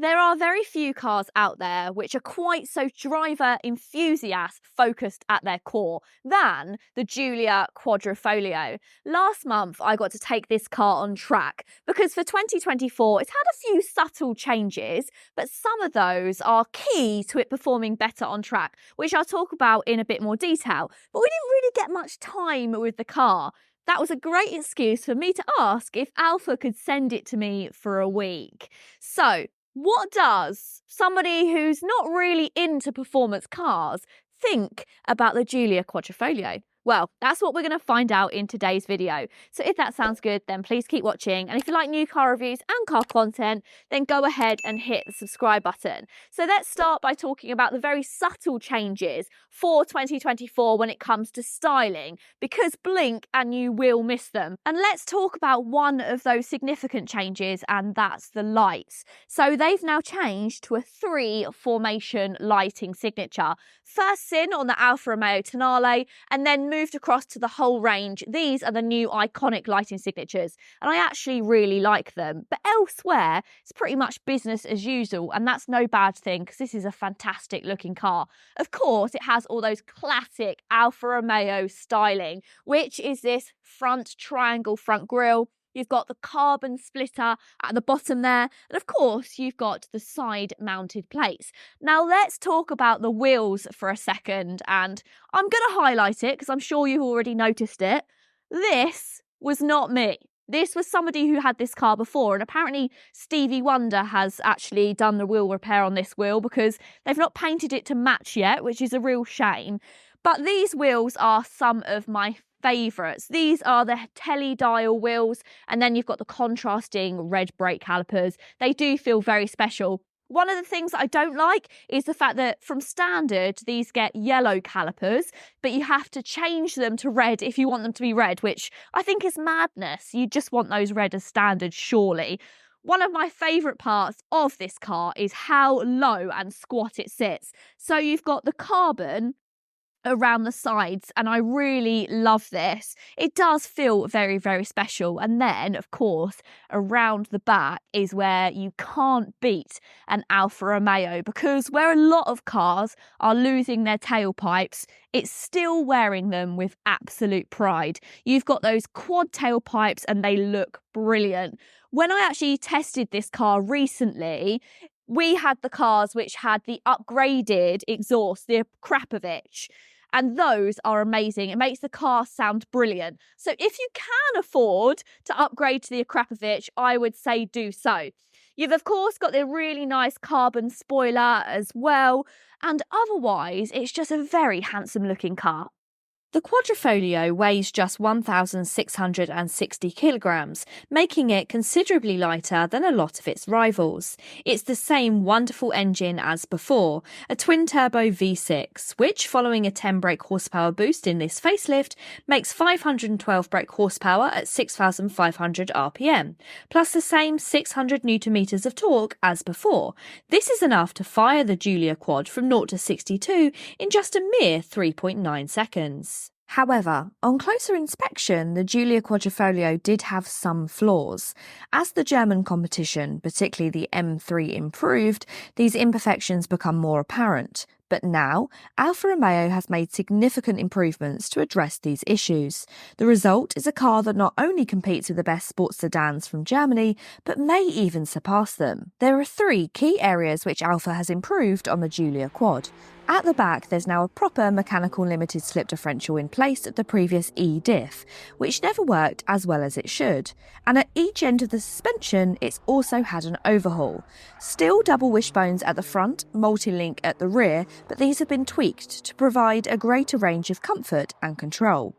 There are very few cars out there which are quite so driver enthusiast focused at their core than the Giulia Quadrifoglio. Last month I got to take this car on track because for 2024 it's had a few subtle changes, but some of those are key to it performing better on track, which I'll talk about in a bit more detail. But we didn't really get much time with the car. That was a great excuse for me to ask if Alfa could send it to me for a week. So, what does somebody who's not really into performance cars think about the Giulia Quadrifoglio? Well, that's what we're going to find out in today's video. So if that sounds good, then please keep watching. And if you like new car reviews and car content, then go ahead and hit the subscribe button. So let's start by talking about the very subtle changes for 2024 when it comes to styling, because blink and you will miss them. And let's talk about one of those significant changes, and that's the lights. So they've now changed to a 3-formation lighting signature. First in on the Alfa Romeo Tonale, and then moved across to the whole range. These are the new iconic lighting signatures, and I actually really like them. But elsewhere, it's pretty much business as usual, and that's no bad thing because this is a fantastic looking car. Of course, it has all those classic Alfa Romeo styling, which is this front triangle front grille. You've got the carbon splitter at the bottom there. And of course, you've got the side mounted plates. Now let's talk about the wheels for a second. And I'm going to highlight it because I'm sure you've already noticed it. This was not me. This was somebody who had this car before. And apparently Stevie Wonder has actually done the wheel repair on this wheel because they've not painted it to match yet, which is a real shame. But these wheels are some of my favourites. These are the teledial wheels, and then you've got the contrasting red brake calipers. They do feel very special. One of the things that I don't like is the fact that from standard, these get yellow calipers, but you have to change them to red if you want them to be red, which I think is madness. You just want those red as standard, surely. One of my favourite parts of this car is how low and squat it sits. So you've got the carbon around the sides, and I really love this. It does feel very, very special. And then of course around the back is where you can't beat an Alfa Romeo, because where a lot of cars are losing their tailpipes, it's still wearing them with absolute pride. You've got those quad tailpipes and they look brilliant. When I actually tested this car recently, we had the cars which had the upgraded exhaust, the Krapovich, and those are amazing. It makes the car sound brilliant. So if you can afford to upgrade to the Krapovich, I would say do so. You've of course got the really nice carbon spoiler as well, and otherwise it's just a very handsome looking car. The Quadrifoglio weighs just 1,660 kilograms, making it considerably lighter than a lot of its rivals. It's the same wonderful engine as before, a twin-turbo V6, which, following a 10 brake horsepower boost in this facelift, makes 512 brake horsepower at 6,500 RPM, plus the same 600 Nm of torque as before. This is enough to fire the Giulia Quad from 0 to 62 in just a mere 3.9 seconds. However, on closer inspection, the Giulia Quadrifoglio did have some flaws. As the German competition, particularly the M3, improved, these imperfections become more apparent. But now, Alfa Romeo has made significant improvements to address these issues. The result is a car that not only competes with the best sports sedans from Germany, but may even surpass them. There are 3 key areas which Alfa has improved on the Giulia Quad. At the back, there's now a proper mechanical limited slip differential in place of the previous E-diff, which never worked as well as it should. And at each end of the suspension, it's also had an overhaul. Still double wishbones at the front, multi-link at the rear, but these have been tweaked to provide a greater range of comfort and control.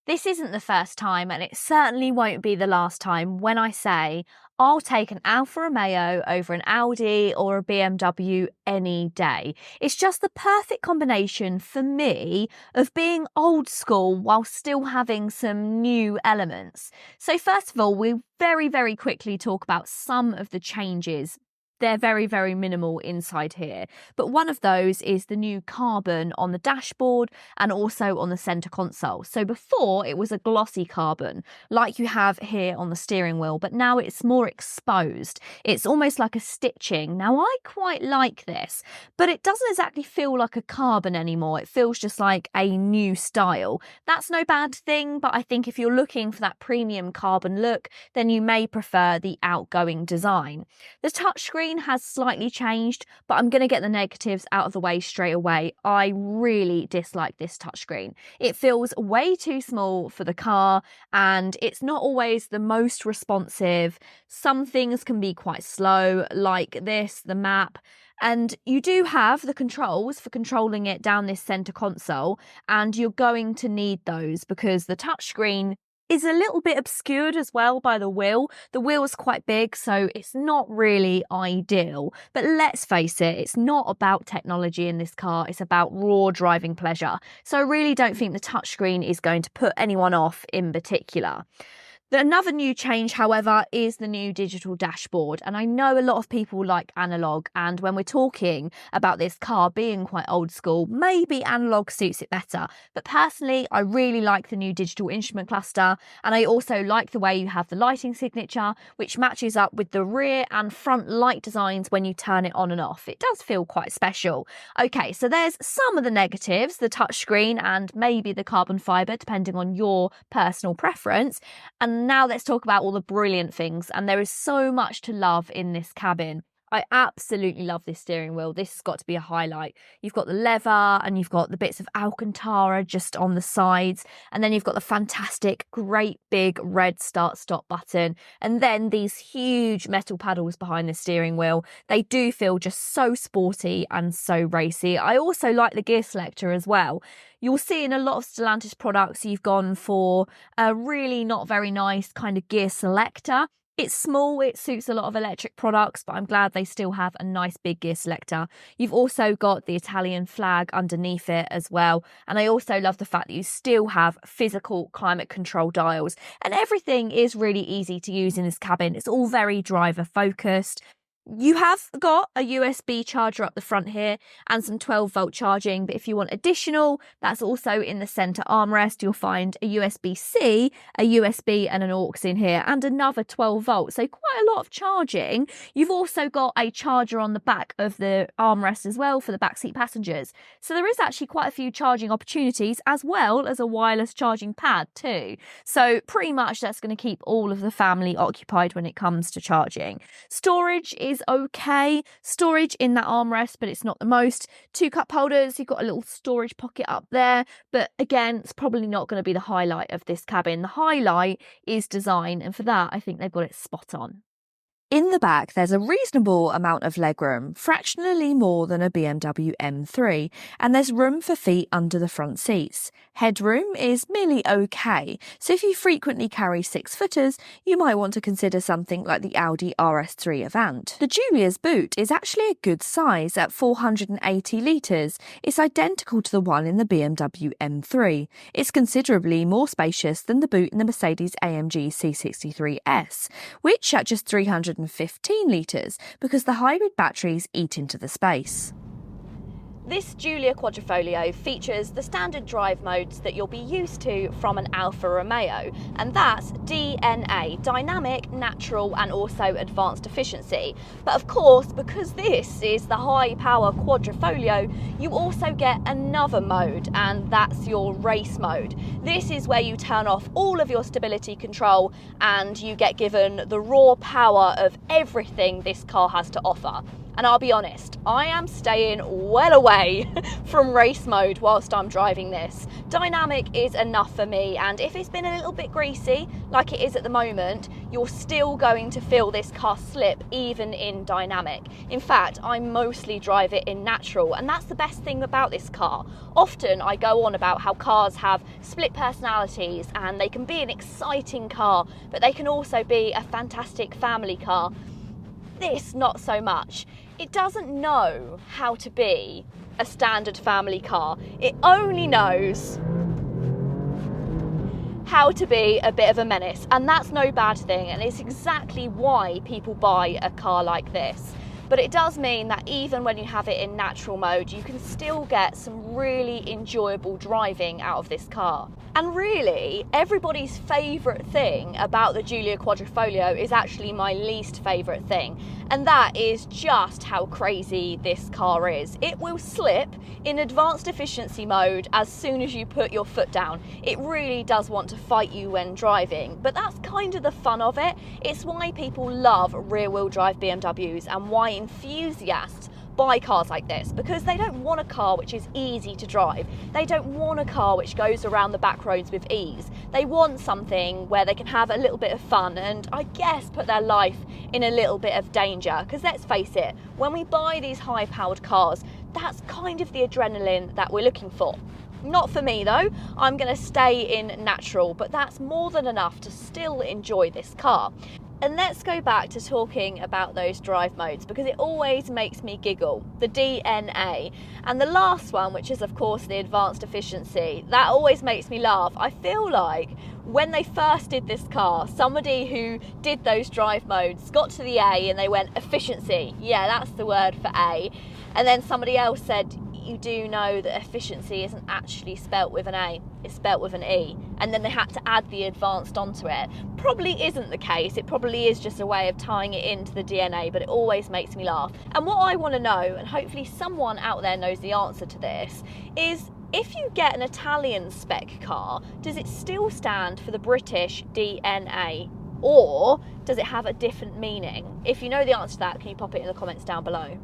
This isn't the first time, and it certainly won't be the last time when I say I'll take an Alfa Romeo over an Audi or a BMW any day. It's just the perfect combination for me of being old school while still having some new elements. So first of all, we'll very, very quickly talk about some of the changes they're very, very minimal inside here. But one of those is the new carbon on the dashboard and also on the center console. So before it was a glossy carbon like you have here on the steering wheel, but now it's more exposed. It's almost like a stitching. Now I quite like this, but it doesn't exactly feel like a carbon anymore. It feels just like a new style. That's no bad thing, but I think if you're looking for that premium carbon look, then you may prefer the outgoing design. The touchscreen has slightly changed, but I'm going to get the negatives out of the way straight away. I really dislike this touchscreen. It feels way too small for the car and it's not always the most responsive. Some things can be quite slow, like this, the map. And you do have the controls for controlling it down this center console, and you're going to need those because the touchscreen is a little bit obscured as well by the wheel. The wheel's quite big, so it's not really ideal. But let's face it, it's not about technology in this car, it's about raw driving pleasure. So I really don't think the touchscreen is going to put anyone off in particular. Another new change, however, is the new digital dashboard. And I know a lot of people like analog, and when we're talking about this car being quite old school, maybe analog suits it better. But personally, I really like the new digital instrument cluster, and I also like the way you have the lighting signature, which matches up with the rear and front light designs when you turn it on and off. It does feel quite special. Okay, so there's some of the negatives, the touchscreen and maybe the carbon fibre, depending on your personal preference. And now let's talk about all the brilliant things, and there is so much to love in this cabin. I absolutely love this steering wheel. This has got to be a highlight. You've got the leather and you've got the bits of Alcantara just on the sides, and then you've got the fantastic great big red start-stop button, and then these huge metal paddles behind the steering wheel. They do feel just so sporty and so racy. I also like the gear selector as well. You'll see in a lot of Stellantis products you've gone for a really not very nice kind of gear selector. It's small, it suits a lot of electric products, but I'm glad they still have a nice big gear selector. You've also got the Italian flag underneath it as well. And I also love the fact that you still have physical climate control dials. And everything is really easy to use in this cabin. It's all very driver focused. You have got a USB charger up the front here and some 12-volt charging, but if you want additional, that's also in the center armrest. You'll find a USB-C, a USB and an aux in here, and another 12-volt, so quite a lot of charging. You've also got a charger on the back of the armrest as well for the backseat passengers. So there is actually quite a few charging opportunities, as well as a wireless charging pad too. So pretty much that's going to keep all of the family occupied when it comes to charging. Storage is okay. Storage in that armrest, but it's not the most. 2 cup holders, you've got a little storage pocket up there, but again, it's probably not going to be the highlight of this cabin. The highlight is design, and for that, I think they've got it spot on. In the back, there's a reasonable amount of legroom, fractionally more than a BMW M3, and there's room for feet under the front seats. Headroom is merely okay, so if you frequently carry 6-footers, you might want to consider something like the Audi RS3 Avant. The Giulia's boot is actually a good size at 480 litres. It's identical to the one in the BMW M3. It's considerably more spacious than the boot in the Mercedes-AMG C63S, which at just 315 litres, because the hybrid batteries eat into the space. This Giulia Quadrifoglio features the standard drive modes that you'll be used to from an Alfa Romeo, and that's DNA, dynamic, natural and also advanced efficiency. But of course, because this is the high power Quadrifoglio, you also get another mode, and that's your race mode. This is where you turn off all of your stability control and you get given the raw power of everything this car has to offer. And I'll be honest, I am staying well away from race mode whilst I'm driving this. Dynamic is enough for me, and if it's been a little bit greasy, like it is at the moment, you're still going to feel this car slip even in dynamic. In fact, I mostly drive it in natural, and that's the best thing about this car. Often I go on about how cars have split personalities and they can be an exciting car, but they can also be a fantastic family car. This, not so much. It doesn't know how to be a standard family car. It only knows how to be a bit of a menace, and that's no bad thing, and it's exactly why people buy a car like this. but it does mean that even when you have it in natural mode, you can still get some really enjoyable driving out of this car. And really, everybody's favourite thing about the Giulia Quadrifoglio is actually my least favourite thing, and that is just how crazy this car is. It will slip in advanced efficiency mode as soon as you put your foot down. It really does want to fight you when driving, but that's kind of the fun of it. It's why people love rear-wheel drive BMWs and why enthusiasts buy cars like this, because they don't want a car which is easy to drive. They don't want a car which goes around the back roads with ease. They want something where they can have a little bit of fun and I guess put their life in a little bit of danger, because let's face it, when we buy these high-powered cars, that's kind of the adrenaline that we're looking for. Not for me though, I'm going to stay in natural, but that's more than enough to still enjoy this car. And let's go back to talking about those drive modes, because it always makes me giggle. The DNA and the last one, which is of course the advanced efficiency, that always makes me laugh. I feel like when they first did this car, somebody who did those drive modes got to the A and they went efficiency. Yeah, that's the word for A. And then somebody else said, you do know that efficiency isn't actually spelt with an A, it's spelt with an E. And then they had to add the advanced onto it. Probably isn't the case, it probably is just a way of tying it into the DNA, but it always makes me laugh. And what I want to know, and hopefully someone out there knows the answer to this, is if you get an Italian spec car, does it still stand for the British DNA? Or does it have a different meaning? If you know the answer to that, can you pop it in the comments down below?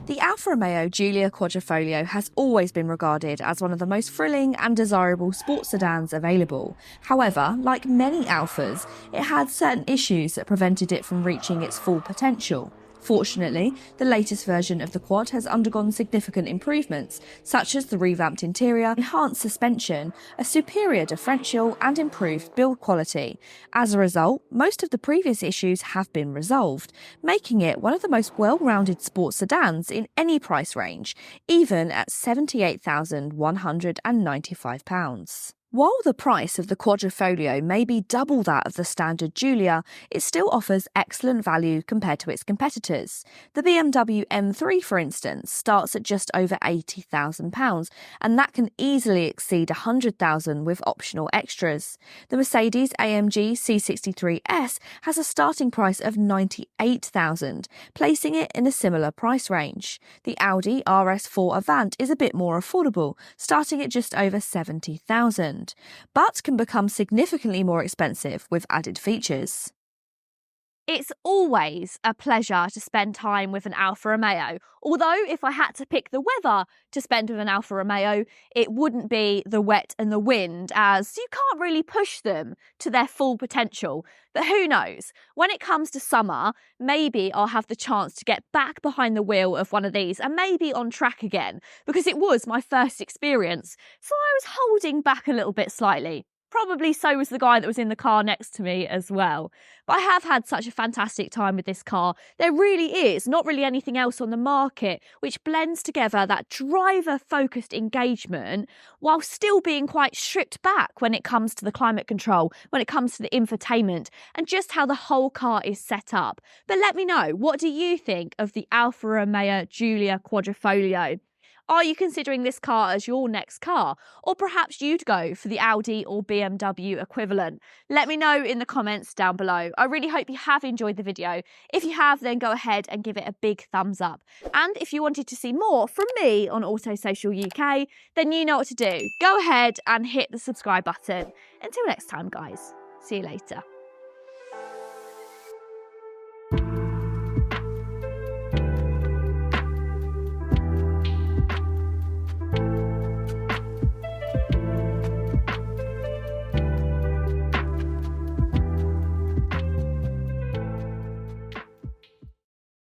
The Alfa Romeo Giulia Quadrifoglio has always been regarded as one of the most thrilling and desirable sports sedans available. However, like many Alfas, it had certain issues that prevented it from reaching its full potential. Fortunately, the latest version of the quad has undergone significant improvements, such as the revamped interior, enhanced suspension, a superior differential, and improved build quality. As a result, most of the previous issues have been resolved, making it one of the most well-rounded sports sedans in any price range, even at £78,195. While the price of the Quadrifoglio may be double that of the standard Giulia, it still offers excellent value compared to its competitors. The BMW M3, for instance, starts at just over £80,000, and that can easily exceed £100,000 with optional extras. The Mercedes AMG C63S has a starting price of £98,000, placing it in a similar price range. The Audi RS4 Avant is a bit more affordable, starting at just over £70,000. But can become significantly more expensive with added features. It's always a pleasure to spend time with an Alfa Romeo, although if I had to pick the weather to spend with an Alfa Romeo, it wouldn't be the wet and the wind, as you can't really push them to their full potential. But who knows, when it comes to summer, maybe I'll have the chance to get back behind the wheel of one of these and maybe on track again, because it was my first experience, so I was holding back a little bit slightly. Probably so was the guy that was in the car next to me as well. But I have had such a fantastic time with this car. There really is not really anything else on the market which blends together that driver-focused engagement while still being quite stripped back when it comes to the climate control, when it comes to the infotainment, and just how the whole car is set up. But let me know, what do you think of the Alfa Romeo Giulia Quadrifoglio? Are you considering this car as your next car? Or perhaps you'd go for the Audi or BMW equivalent? Let me know in the comments down below. I really hope you have enjoyed the video. If you have, then go ahead and give it a big thumbs up. And if you wanted to see more from me on Auto Social UK, then you know what to do. Go ahead and hit the subscribe button. Until next time, guys. See you later.